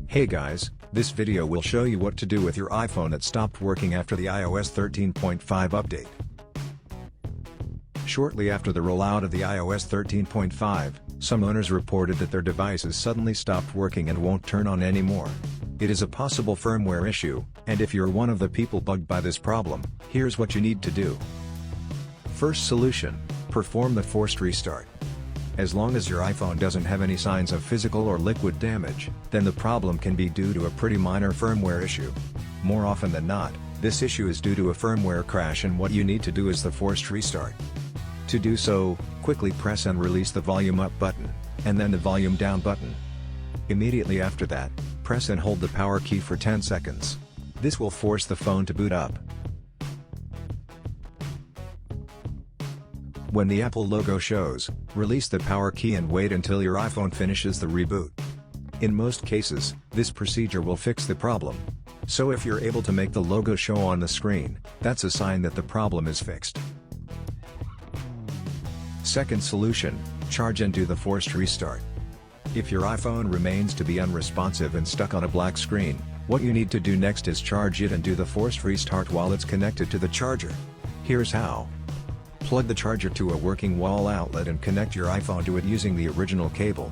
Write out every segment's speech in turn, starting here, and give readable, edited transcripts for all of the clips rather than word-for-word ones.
Hey guys, this video will show you what to do with your iPhone that stopped working after the iOS 13.5 update. Shortly after the rollout of the iOS 13.5, some owners reported that their devices suddenly stopped working and won't turn on anymore. It is a possible firmware issue, and if you're one of the people bugged by this problem, here's what you need to do. First solution: perform the forced restart. As long as your iPhone doesn't have any signs of physical or liquid damage, then the problem can be due to a pretty minor firmware issue. More often than not, this issue is due to a firmware crash, and what you need to do is the forced restart. To do so, quickly press and release the volume up button, and then the volume down button. Immediately after that, press and hold the power key for 10 seconds. This will force the phone to boot up. When the Apple logo shows, release the power key and wait until your iPhone finishes the reboot. In most cases, this procedure will fix the problem. So if you're able to make the logo show on the screen, that's a sign that the problem is fixed. Second solution: charge and do the forced restart. If your iPhone remains to be unresponsive and stuck on a black screen, what you need to do next is charge it and do the forced restart while it's connected to the charger. Here's how. Plug the charger to a working wall outlet and connect your iPhone to it using the original cable.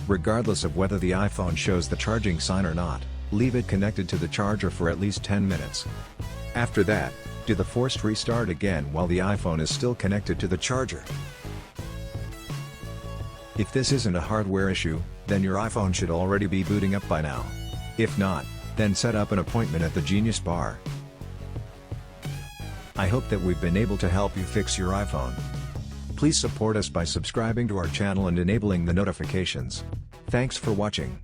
Regardless of whether the iPhone shows the charging sign or not, leave it connected to the charger for at least 10 minutes. After that, do the forced restart again while the iPhone is still connected to the charger. If this isn't a hardware issue, then your iPhone should already be booting up by now. If not, then set up an appointment at the Genius Bar. I hope that we've been able to help you fix your iPhone. Please support us by subscribing to our channel and enabling the notifications. Thanks for watching.